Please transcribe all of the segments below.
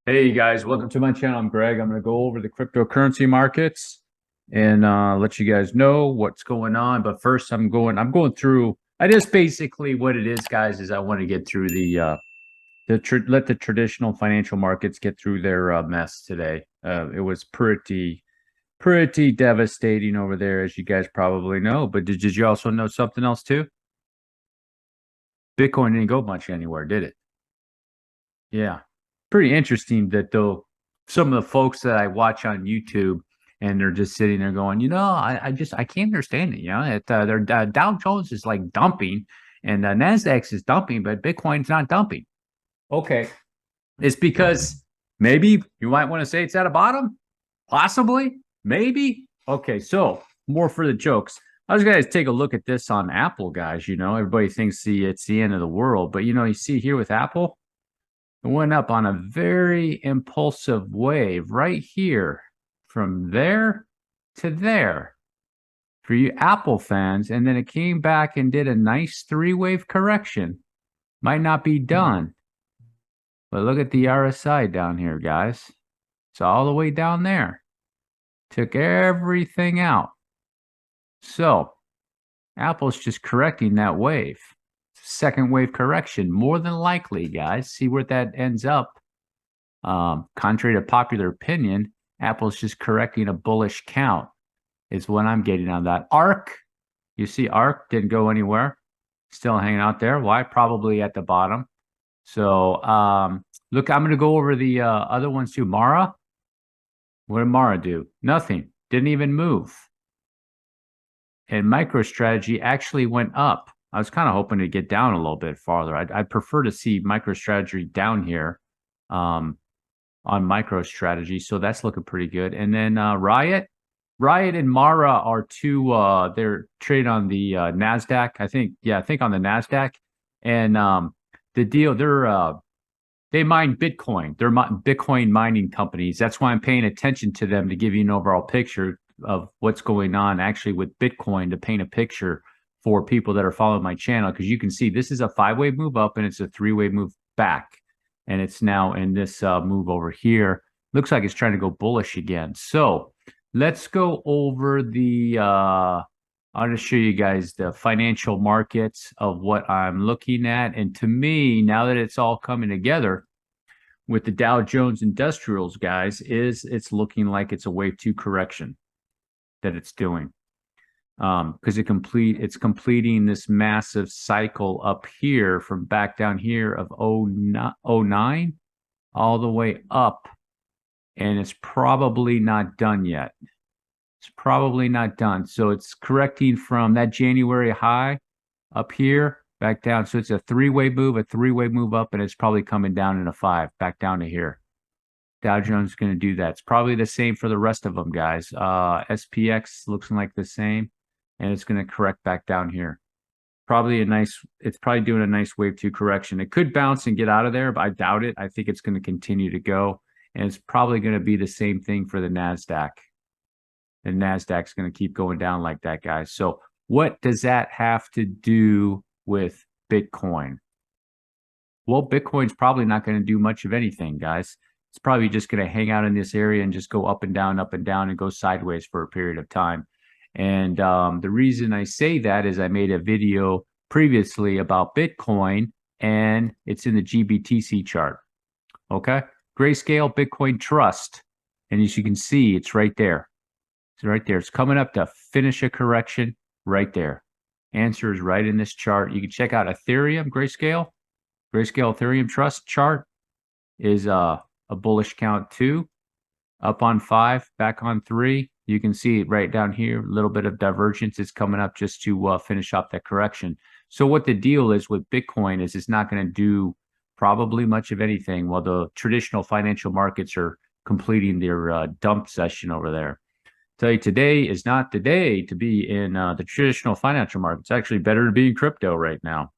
Hey guys, welcome to my channel. I'm Greg. I'm going to go over the cryptocurrency markets and let you guys know what's going on. But first, I'm going through. I just basically what it is, guys, is I want to get through let the traditional financial markets get through their mess today. It was pretty devastating over there, as you guys probably know. But did you also know something else too? Bitcoin didn't go much anywhere, did it? Yeah. Pretty interesting that though some of the folks that I watch on YouTube and they're just sitting there going, I can't understand it. Their Dow Jones is like dumping and Nasdaq is dumping, but Bitcoin's not dumping. Okay. It's because maybe you might want to say it's at a bottom, possibly, maybe. Okay. So more for the jokes. I was going to take a look at this on Apple, guys. Everybody thinks it's the end of the world, but you see here with Apple, it went up on a very impulsive wave right here from there to there for you Apple fans. And then it came back and did a nice three-wave correction. Might not be done, but look at the RSI down here, guys. It's all the way down there. Took everything out. So Apple's just correcting that wave. Second wave correction, more than likely, guys. See where that ends up. Contrary to popular opinion, Apple's just correcting a bullish count, is what I'm getting on that. ARK, you see ARK didn't go anywhere. Still hanging out there. Why? Probably at the bottom. So look, I'm going to go over the other ones too. Mara, what did Mara do? Nothing. Didn't even move. And MicroStrategy actually went up. I was kind of hoping to get down a little bit farther. I'd prefer to see MicroStrategy down here. On MicroStrategy, so that's looking pretty good. And then Riot and Mara are two. They're traded on the Nasdaq, I think. Yeah, I think on the Nasdaq. And the deal, they mine Bitcoin. They're Bitcoin mining companies. That's why I'm paying attention to them to give you an overall picture of what's going on actually with Bitcoin to paint a picture for people that are following my channel, because you can see this is a 5-wave move up and it's a 3-wave move back. And it's now in this move over here. Looks like it's trying to go bullish again. So let's go over I'm going to show you guys the financial markets of what I'm looking at. And to me, now that it's all coming together with the Dow Jones Industrials, guys, it's looking like it's a wave 2 correction that it's doing. Because it's completing this massive cycle up here from back down here of 09 all the way up, and it's probably not done yet. It's probably not done. So it's correcting from that January high up here back down. So it's a 3-wave move, up, and it's probably coming down in a 5 back down to here. Dow Jones is going to do that. It's probably the same for the rest of them, guys. SPX looks like the same. And it's going to correct back down here. It's probably doing a nice wave 2 correction. It could bounce and get out of there, but I doubt it. I think it's going to continue to go. And it's probably going to be the same thing for the NASDAQ. The NASDAQ's going to keep going down like that, guys. So what does that have to do with Bitcoin? Well, Bitcoin's probably not going to do much of anything, guys. It's probably just going to hang out in this area and just go up and down, and go sideways for a period of time. And the reason I say that is I made a video previously about Bitcoin, and it's in the GBTC chart. Okay. Grayscale Bitcoin Trust. And as you can see, it's right there. It's right there. It's coming up to finish a correction right there. Answer is right in this chart. You can check out Ethereum, Grayscale Ethereum Trust chart is a bullish count 2, up on 5, back on 3. You can see it right down here, a little bit of divergence. It's coming up just to finish off that correction. So what the deal is with Bitcoin is it's not going to do probably much of anything while the traditional financial markets are completing their dump session over there. Tell you, today is not the day to be in the traditional financial markets. It's actually better to be in crypto right now,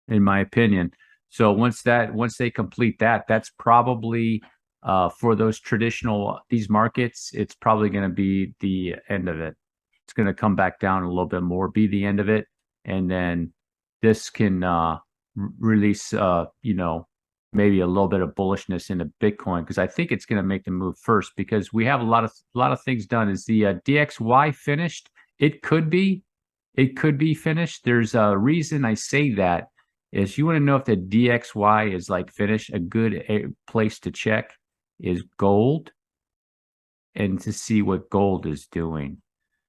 in my opinion. So once they complete that, that's probably for these markets, it's probably going to be the end of it. It's going to come back down a little bit more, be the end of it, and then this can release maybe a little bit of bullishness into Bitcoin, because I think it's going to make the move first, because we have a lot of things done. Is the DXY finished? It could be finished. There's a reason I say that is you want to know if the DXY is like finished. A good place to check is gold, and to see what gold is doing.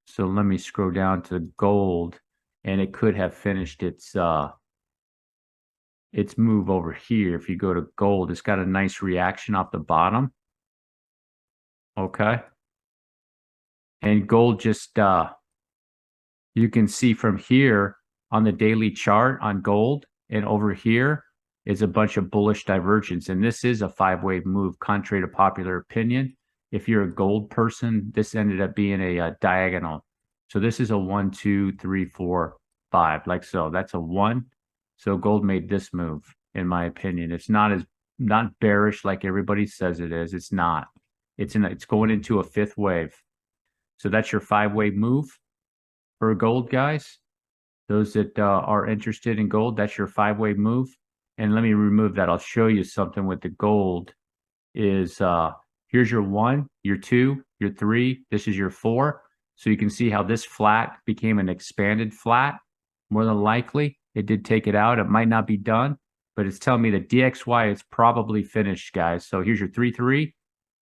So let me scroll down to gold, and it could have finished its move over here. If you go to gold, it's got a nice reaction off the bottom. Okay. And gold just you can see from here on the daily chart on gold, and over here is a bunch of bullish divergence. And this is a 5-wave move, contrary to popular opinion. If you're a gold person, this ended up being a diagonal. So this is a 1, 2, 3, 4, 5, like so. That's a 1. So gold made this move, in my opinion. It's not bearish like everybody says it is. It's not. It's going into a 5th wave. So that's your 5-wave move for gold, guys. Those that are interested in gold, that's your 5-wave move. And let me remove that. I'll show you something with the gold. Is here's your 1, your 2, your 3. This is your 4. So you can see how this flat became an expanded flat. More than likely, it did take it out. It might not be done, but it's telling me that DXY is probably finished, guys. So here's your 3, 3,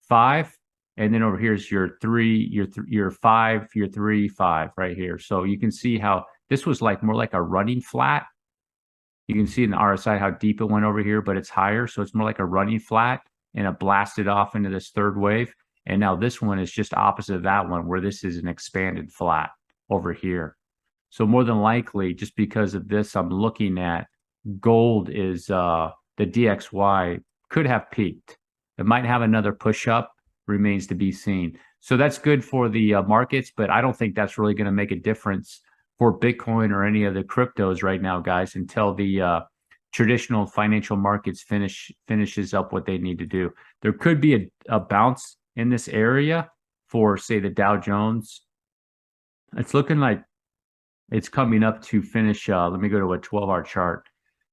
5. And then over here's your 3, your 5, your 3, 5 right here. So you can see how this was like more like a running flat. You can see in the RSI how deep it went over here, but it's higher. So it's more like a running flat, and it blasted off into this 3rd wave. And now this one is just opposite of that one, where this is an expanded flat over here. So more than likely, just because of this, I'm looking at gold is the DXY could have peaked. It might have another push up, remains to be seen. So that's good for the markets, but I don't think that's really going to make a difference for Bitcoin or any of the cryptos right now, guys, until the traditional financial markets finishes up what they need to do. There could be a bounce in this area for, say, the Dow Jones. It's looking like it's coming up to finish. Let me go to a 12-hour chart.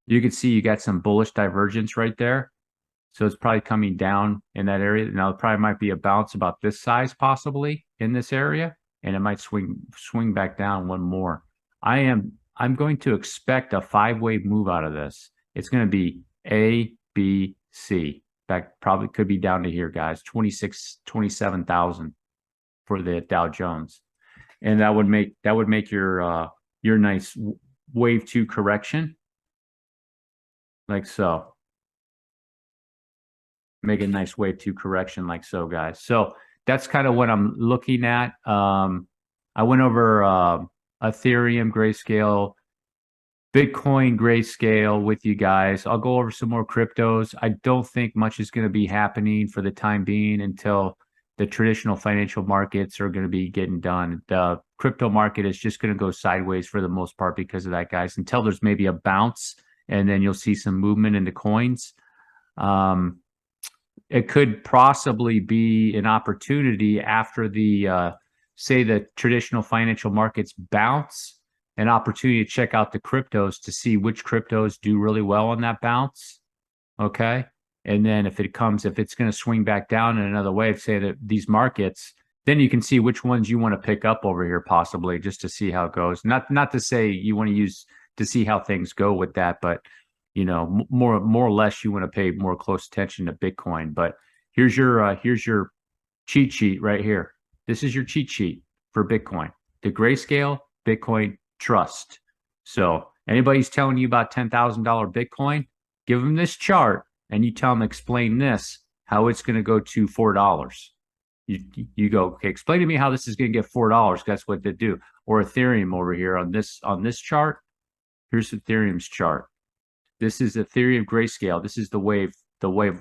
You can see you got some bullish divergence right there. So it's probably coming down in that area. Now, it probably might be a bounce about this size possibly in this area, and it might swing back down one more. I'm going to expect a 5-wave move out of this. It's going to be A, B, C. In fact, probably could be down to here, guys. 27,000 for the Dow Jones, and that would make your nice wave 2 correction, like so. Make a nice wave 2 correction like so, guys. So that's kind of what I'm looking at. I went over Ethereum, Grayscale, Bitcoin, Grayscale with you guys. I'll go over some more cryptos. I don't think much is going to be happening for the time being until the traditional financial markets are going to be getting done. The crypto market is just going to go sideways for the most part because of that, guys, until there's maybe a bounce, and then you'll see some movement in the coins. It could possibly be an opportunity after the, say, the traditional financial markets bounce, an opportunity to check out the cryptos to see which cryptos do really well on that bounce. Okay. And then if it's going to swing back down in another wave, say that these markets, then you can see which ones you want to pick up over here, possibly, just to see how it goes. Not to say you want to use to see how things go with that, but more or less you want to pay more close attention to Bitcoin. But here's your cheat sheet right here. This is your cheat sheet for Bitcoin, the Grayscale Bitcoin Trust. So anybody's telling you about $10,000 Bitcoin, give them this chart and you tell them, explain this, how it's going to go to $4. You go, okay, explain to me how this is going to get $4. That's what they do. Or Ethereum over here on this chart. Here's Ethereum's chart. This is Ethereum Grayscale. This is the wave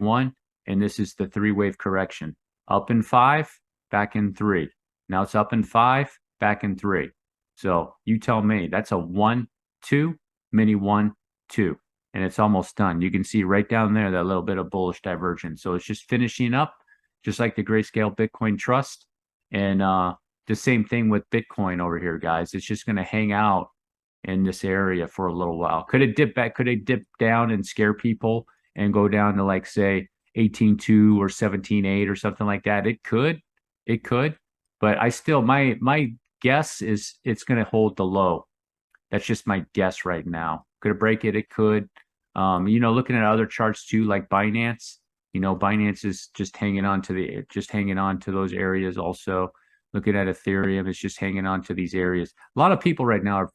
1, and this is the 3-wave correction. Up in 5, back in 3. Now it's up in 5, back in 3. So you tell me, that's a 1, 2, mini 1, 2, and it's almost done. You can see right down there that little bit of bullish divergence. So it's just finishing up, just like the Grayscale Bitcoin Trust, and the same thing with Bitcoin over here, guys. It's just going to hang out in this area for a little while. Could it dip back? Could it dip down and scare people and go down to like say 18.2 or 17.8 or something like that. It could, but I still my guess is it's going to hold the low. That's just my guess right now. Could it break it? It could. Looking at other charts too, like Binance, Binance is just hanging on to those areas also. Looking at Ethereum, it's just hanging on to these areas. A lot of people right now are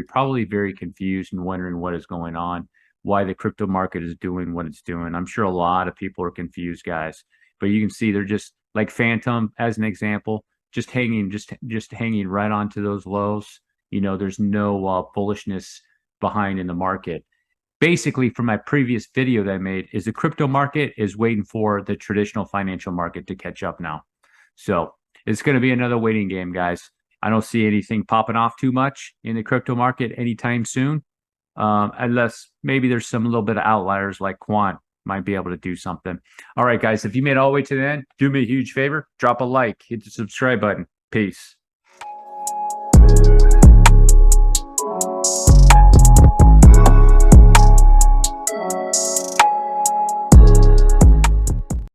probably very confused and wondering what is going on, why the crypto market is doing what it's doing. I'm sure a lot of people are confused, guys. But you can see they're just like Phantom as an example, just hanging right onto those lows. There's no bullishness behind in the market. Basically, from my previous video that I made, is the crypto market is waiting for the traditional financial market to catch up now. So it's going to be another waiting game, guys. I don't see anything popping off too much in the crypto market anytime soon, unless maybe there's some little bit of outliers like Quant might be able to do something. All right, guys, if you made it all the way to the end, do me a huge favor, drop a like, hit the subscribe button. Peace.